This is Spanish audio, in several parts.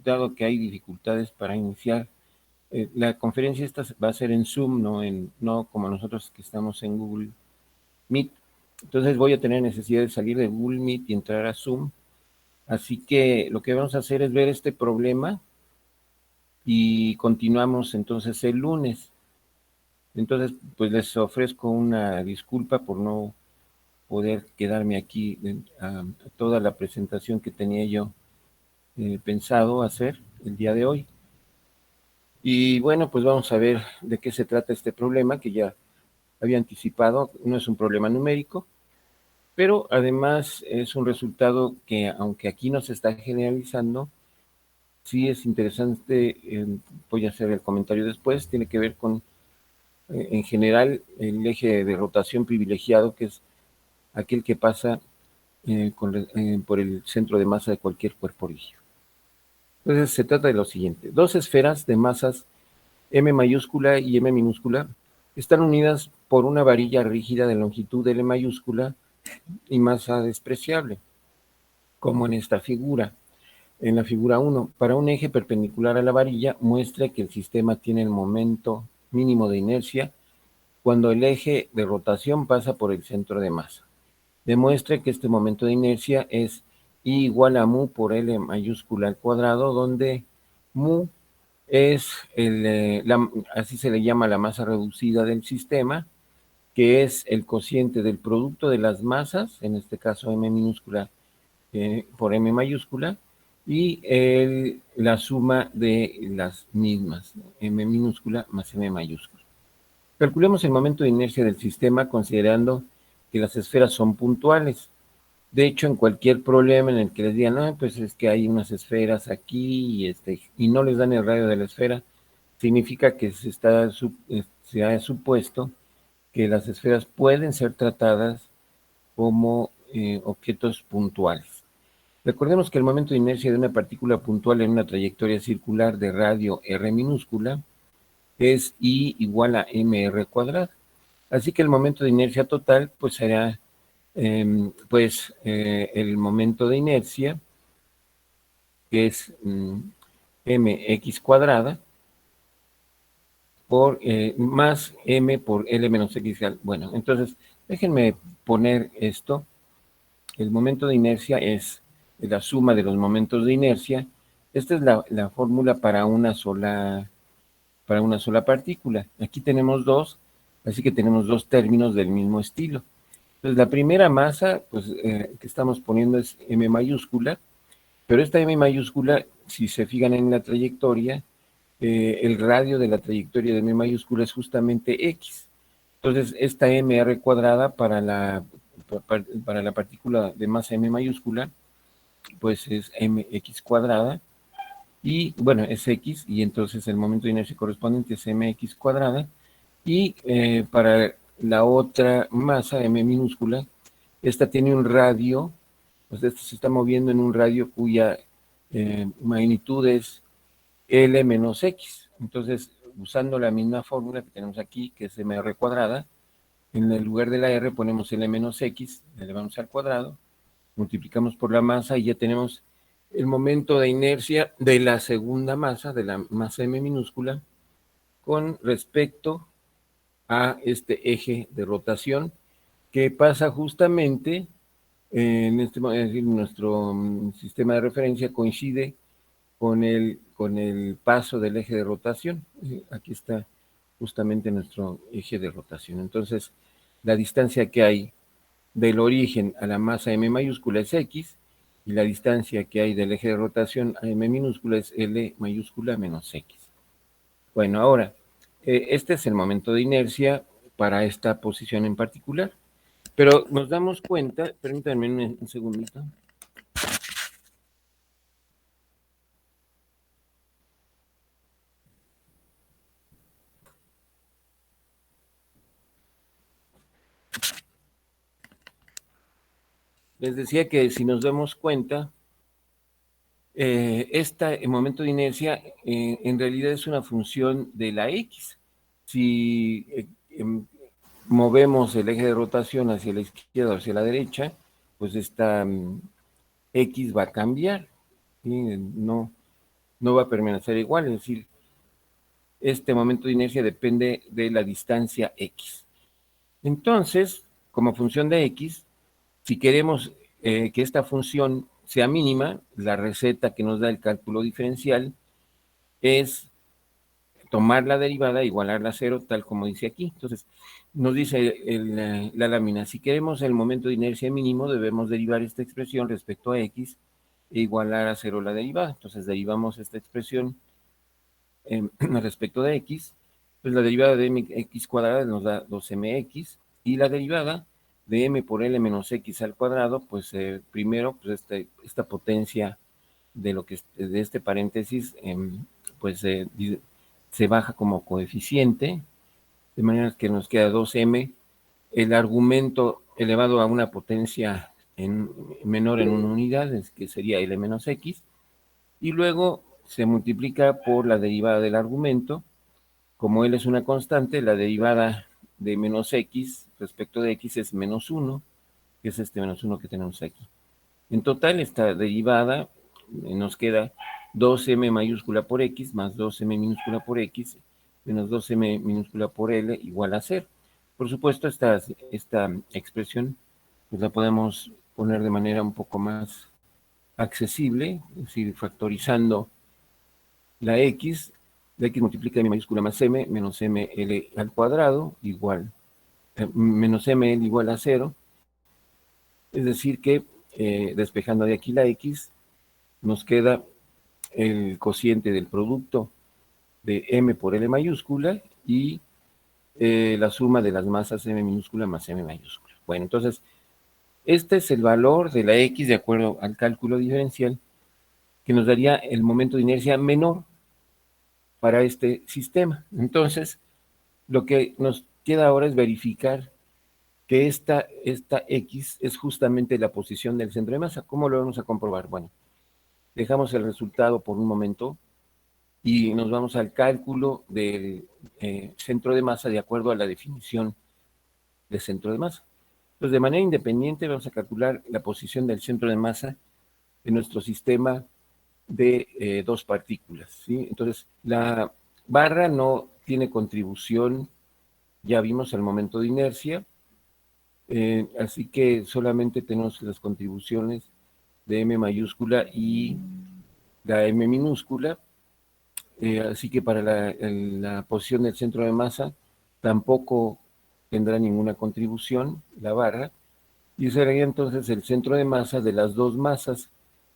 dado que hay dificultades para iniciar. La conferencia esta va a ser en Zoom, no como nosotros que estamos en Google Meet. Entonces voy a tener necesidad de salir de Google Meet y entrar a Zoom. Así que lo que vamos a hacer es ver este problema y continuamos entonces el lunes. Entonces, pues les ofrezco una disculpa por no poder quedarme aquí a toda la presentación que tenía yo pensado hacer el día de hoy. Y bueno, pues vamos a ver de qué se trata este problema que ya había anticipado. No es un problema numérico, pero además es un resultado que, aunque aquí no se está generalizando, sí es interesante. Voy a hacer el comentario después. Tiene que ver con, en general, el eje de rotación privilegiado, que es aquel que pasa por el centro de masa de cualquier cuerpo rígido. Entonces se trata de lo siguiente: dos esferas de masas M mayúscula y M minúscula están unidas por una varilla rígida de longitud L mayúscula y masa despreciable, como en esta figura. En la figura 1, para un eje perpendicular a la varilla, muestra que el sistema tiene el momento mínimo de inercia cuando el eje de rotación pasa por el centro de masa. Demuestre que este momento de inercia es I igual a mu por L mayúscula al cuadrado, donde mu es así se le llama la masa reducida del sistema, que es el cociente del producto de las masas, en este caso M minúscula por M mayúscula, y la suma de las mismas, M minúscula más M mayúscula. Calculemos el momento de inercia del sistema considerando que las esferas son puntuales. De hecho, en cualquier problema en el que les digan, no, pues es que hay unas esferas aquí y no les dan el radio de la esfera, significa que se ha supuesto que las esferas pueden ser tratadas como objetos puntuales. Recordemos que el momento de inercia de una partícula puntual en una trayectoria circular de radio r minúscula es I igual a mr cuadrado. Así que el momento de inercia total pues será el momento de inercia, que es mx cuadrada, por más m por L menos x. Bueno, entonces déjenme poner esto. El momento de inercia es la suma de los momentos de inercia. Esta es la fórmula para una sola partícula. Aquí tenemos dos, así que tenemos dos términos del mismo estilo. Entonces, la primera masa pues, que estamos poniendo es M mayúscula, pero esta M mayúscula, si se fijan en la trayectoria, el radio de la trayectoria de M mayúscula es justamente X. Entonces, esta mr cuadrada para la partícula de masa M mayúscula, pues es mx cuadrada, y bueno, es X, y entonces el momento de inercia correspondiente es mx cuadrada, y para la otra masa, M minúscula, esta tiene un radio, pues esta se está moviendo en un radio cuya magnitud es L menos X. Entonces, usando la misma fórmula que tenemos aquí, que es mr cuadrada, en el lugar de la R ponemos L menos X, le elevamos al cuadrado, multiplicamos por la masa y ya tenemos el momento de inercia de la segunda masa, de la masa M minúscula, con respecto a este eje de rotación que pasa justamente es decir, nuestro sistema de referencia coincide con el paso del eje de rotación. Aquí está justamente nuestro eje de rotación. Entonces, la distancia que hay del origen a la masa M mayúscula es X, y la distancia que hay del eje de rotación a M minúscula es L mayúscula menos X. Bueno, ahora, este es el momento de inercia para esta posición en particular, pero nos damos cuenta, permítanme un segundito. Les decía que si nos damos cuenta, este momento de inercia en realidad es una función de la X. Si movemos el eje de rotación hacia la izquierda o hacia la derecha, pues esta X va a cambiar. ¿Sí? No, no va a permanecer igual, es decir, este momento de inercia depende de la distancia x. Entonces, como función de x, si queremos que esta función sea mínima, la receta que nos da el cálculo diferencial es tomar la derivada, igualarla a cero, tal como dice aquí. Entonces, nos dice la lámina, si queremos el momento de inercia mínimo, debemos derivar esta expresión respecto a x e igualar a cero la derivada. Entonces, derivamos esta expresión respecto de x, pues la derivada de mx cuadrada nos da 2mx, y la derivada de m por l menos x al cuadrado, pues primero, pues esta potencia de lo que de este paréntesis, pues se baja como coeficiente, de manera que nos queda 2m, el argumento elevado a una potencia menor en una unidad, que sería l menos x, y luego se multiplica por la derivada del argumento. Como L es una constante, la derivada de menos x respecto de x es menos 1, que es este menos 1 que tenemos aquí. En total, esta derivada nos queda 2m mayúscula por x más 2m minúscula por x menos 2m minúscula por L igual a 0. Por supuesto, esta expresión pues la podemos poner de manera un poco más accesible, es decir, factorizando la x multiplica m mayúscula más m menos ml al cuadrado igual, menos ml igual a 0, es decir que despejando de aquí la x, nos queda el cociente del producto de m por l mayúscula y la suma de las masas m minúscula más m mayúscula. Bueno, entonces, este es el valor de la x de acuerdo al cálculo diferencial que nos daría el momento de inercia menor para este sistema. Entonces, lo que nos queda ahora es verificar que esta X es justamente la posición del centro de masa. ¿Cómo lo vamos a comprobar? Bueno, dejamos el resultado por un momento y nos vamos al cálculo del centro de masa de acuerdo a la definición de centro de masa. Entonces, de manera independiente vamos a calcular la posición del centro de masa de nuestro sistema de dos partículas, ¿sí? Entonces, la barra no tiene contribución, ya vimos el momento de inercia, así que solamente tenemos las contribuciones de m mayúscula y la m minúscula, así que para la posición del centro de masa tampoco tendrá ninguna contribución la barra, y sería entonces el centro de masa de las dos masas,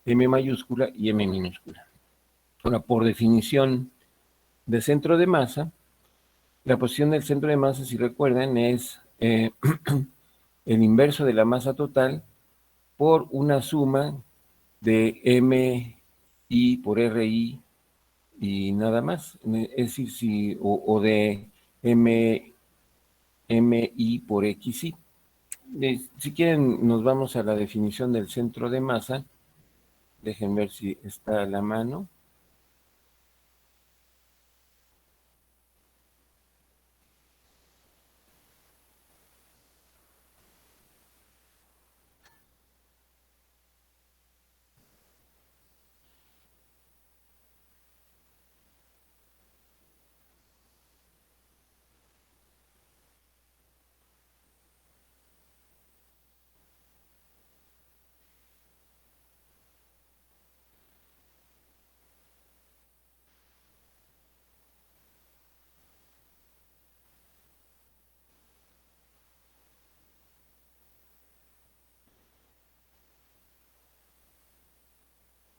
m mayúscula y m minúscula. Ahora, por definición de centro de masa, la posición del centro de masa, si recuerdan, es el inverso de la masa total por una suma de MI por RI y nada más. Es decir, o de MI por XI. Si quieren, nos vamos a la definición del centro de masa. Dejen ver si está a la mano.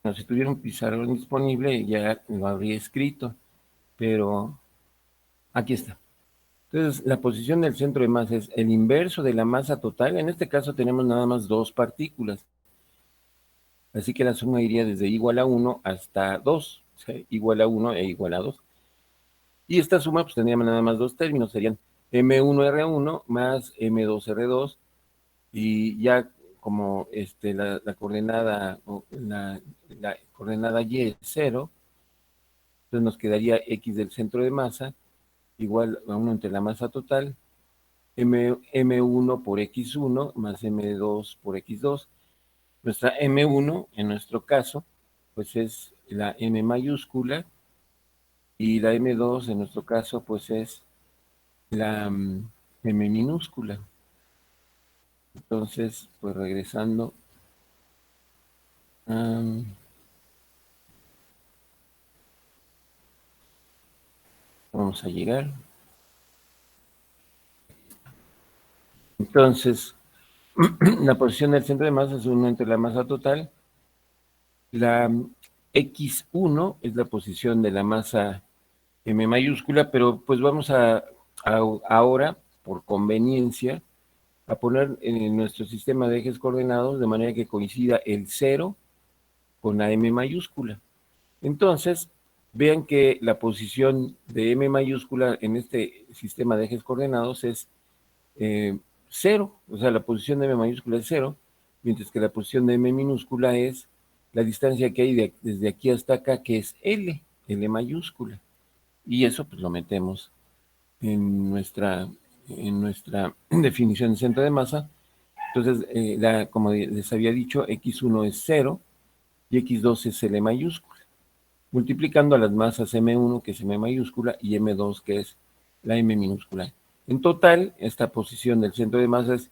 Bueno, si tuviera un pizarrón disponible, ya lo habría escrito, pero aquí está. Entonces, la posición del centro de masa es el inverso de la masa total. En este caso tenemos nada más dos partículas. Así que la suma iría desde igual a 1 hasta 2. O sea, igual a 1 e igual a 2. Y esta suma, pues tendríamos nada más dos términos. Serían M1R1 más M2R2. Y ya como la coordenada, la coordenada Y es 0, entonces nos quedaría X del centro de masa igual a 1 entre la masa total, M1 por X1 más M2 por X2. Nuestra M1, en nuestro caso, pues es la M mayúscula, y la M2 en nuestro caso pues es la M minúscula. Entonces, pues regresando, vamos a llegar. Entonces, la posición del centro de masa es 1 entre la masa total. La X1 es la posición de la masa M mayúscula, pero pues vamos a ahora, por conveniencia, a poner en nuestro sistema de ejes coordenados de manera que coincida el 0 con la M mayúscula. Entonces, vean que la posición de M mayúscula en este sistema de ejes coordenados es 0, o sea, la posición de M mayúscula es 0, mientras que la posición de M minúscula es la distancia que hay desde aquí hasta acá, que es L mayúscula. Y eso pues lo metemos en nuestra definición de centro de masa. Entonces, como les había dicho, X1 es 0 y X2 es L mayúscula, multiplicando a las masas M1, que es M mayúscula, y M2, que es la M minúscula. En total, esta posición del centro de masa es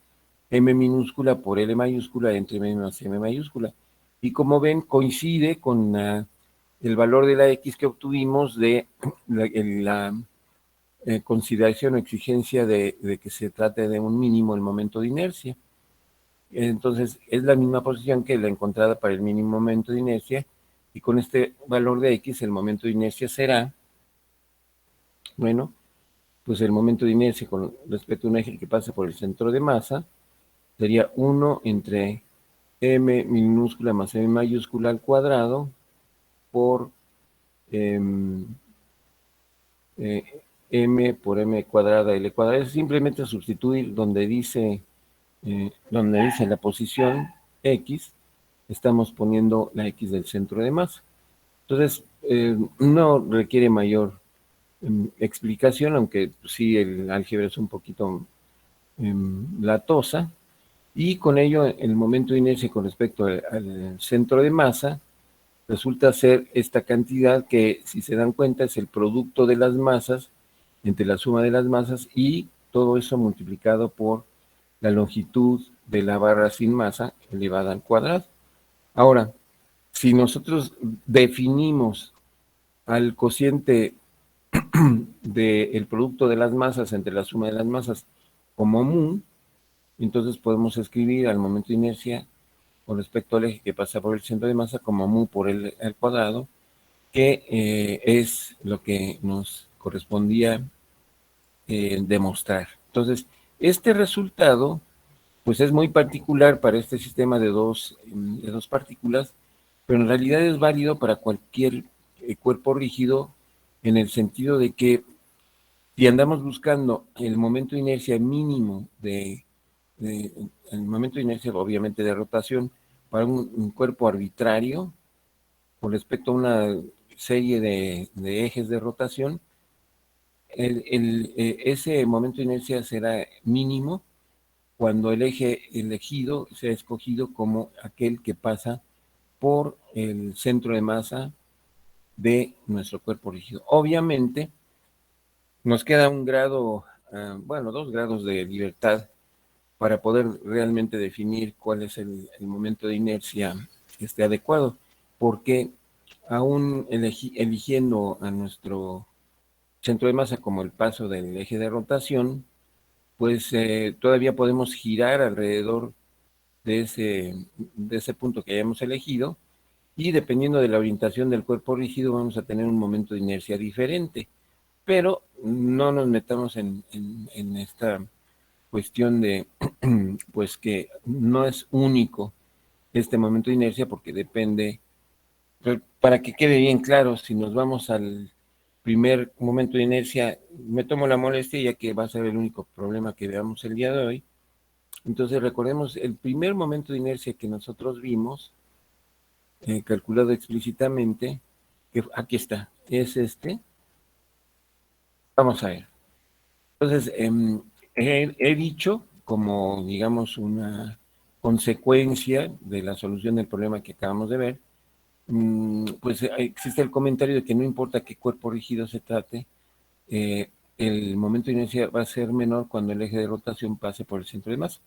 M minúscula por L mayúscula entre M más M mayúscula. Y como ven, coincide con el valor de la X que obtuvimos de la consideración o exigencia de que se trate de un mínimo el momento de inercia. Entonces, es la misma posición que la encontrada para el mínimo momento de inercia, y con este valor de X, el momento de inercia será, bueno, pues el momento de inercia con respecto a un eje que pasa por el centro de masa sería 1 entre M minúscula más M mayúscula al cuadrado por M por M cuadrada L cuadrada. Es simplemente sustituir donde dice la posición X, estamos poniendo la X del centro de masa. Entonces, no requiere mayor explicación, aunque sí el álgebra es un poquito latosa, y con ello el momento de inercia con respecto al centro de masa resulta ser esta cantidad que, si se dan cuenta, es el producto de las masas entre la suma de las masas y todo eso multiplicado por la longitud de la barra sin masa elevada al cuadrado. Ahora, si nosotros definimos al cociente del producto de las masas entre la suma de las masas como mu, entonces podemos escribir al momento de inercia con respecto al eje que pasa por el centro de masa como mu por L al cuadrado, que es lo que nos correspondía demostrar. Entonces, este resultado pues es muy particular para este sistema de dos partículas, pero en realidad es válido para cualquier cuerpo rígido, en el sentido de que si andamos buscando el momento de inercia mínimo el momento de inercia obviamente de rotación para un cuerpo arbitrario con respecto a una serie de ejes de rotación, ese momento de inercia será mínimo cuando el eje elegido sea escogido como aquel que pasa por el centro de masa de nuestro cuerpo rígido. Obviamente, nos queda un grado, bueno, 2 grados de libertad para poder realmente definir cuál es el momento de inercia adecuado, porque aún eligiendo a nuestro centro de masa como el paso del eje de rotación, pues todavía podemos girar alrededor de ese punto que hayamos elegido, y dependiendo de la orientación del cuerpo rígido vamos a tener un momento de inercia diferente. Pero no nos metamos en esta cuestión de, pues que no es único este momento de inercia, porque depende, para que quede bien claro, si nos vamos al primer momento de inercia, me tomo la molestia, ya que va a ser el único problema que veamos el día de hoy. Entonces recordemos, el primer momento de inercia que nosotros vimos, calculado explícitamente, que aquí está, es este. Vamos a ver. Entonces, he dicho, como digamos una consecuencia de la solución del problema que acabamos de ver, pues existe el comentario de que no importa qué cuerpo rígido se trate, el momento de inercia va a ser menor cuando el eje de rotación pase por el centro de masa.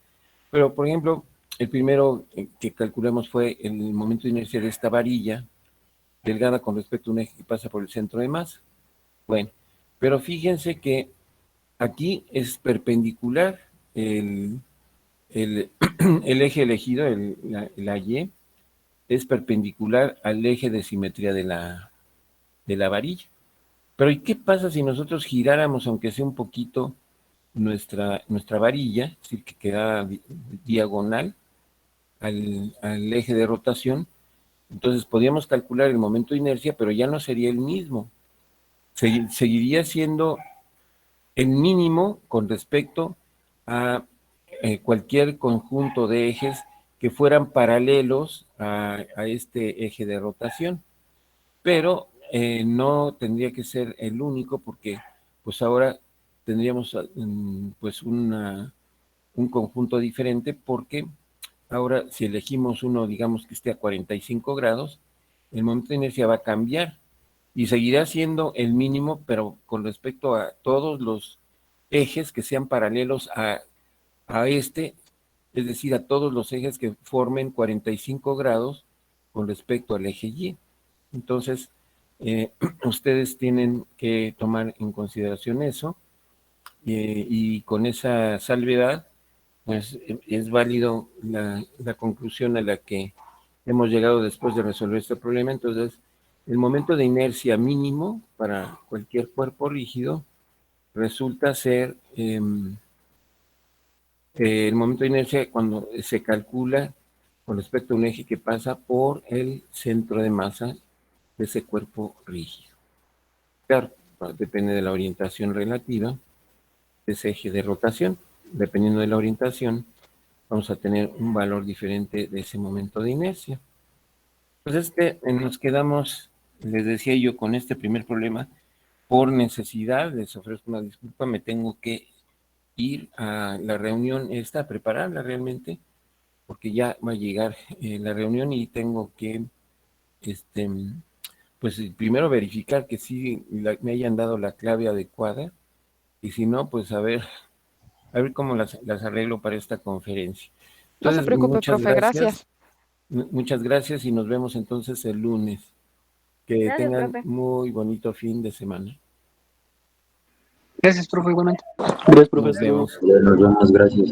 Pero, por ejemplo, el primero que calculamos fue el momento de inercia de esta varilla delgada con respecto a un eje que pasa por el centro de masa. Bueno, pero fíjense que aquí es perpendicular el, el eje elegido, la Y, es perpendicular al eje de simetría de la varilla. Pero ¿y qué pasa si nosotros giráramos, aunque sea un poquito, nuestra varilla, es decir, que queda diagonal al eje de rotación? Entonces podríamos calcular el momento de inercia, pero ya no sería el mismo. Seguiría siendo el mínimo con respecto a cualquier conjunto de ejes que fueran paralelos a este eje de rotación, pero no tendría que ser el único porque pues ahora tendríamos pues un conjunto diferente porque ahora si elegimos uno, digamos que esté a 45 grados, el momento de inercia va a cambiar y seguirá siendo el mínimo, pero con respecto a todos los ejes que sean paralelos a este, es decir, a todos los ejes que formen 45 grados con respecto al eje Y. Entonces, ustedes tienen que tomar en consideración eso y con esa salvedad, pues es válido la conclusión a la que hemos llegado después de resolver este problema. Entonces, el momento de inercia mínimo para cualquier cuerpo rígido resulta ser el momento de inercia cuando se calcula con respecto a un eje que pasa por el centro de masa de ese cuerpo rígido. Claro, depende de la orientación relativa de ese eje de rotación. Dependiendo de la orientación, vamos a tener un valor diferente de ese momento de inercia. Pues nos quedamos, les decía yo, con este primer problema. Por necesidad, les ofrezco una disculpa, me tengo que ir a la reunión esta, a prepararla realmente, porque ya va a llegar la reunión y tengo que, pues primero verificar que sí me hayan dado la clave adecuada y si no, pues a ver cómo las arreglo para esta conferencia. No se Entonces, preocupe, profe, gracias. muchas gracias y nos vemos entonces el lunes. Que Gracias, tengan profe. muy bonito fin de semana. Gracias, profe, igualmente. Gracias, profe. Nos vemos. Nos vemos, gracias.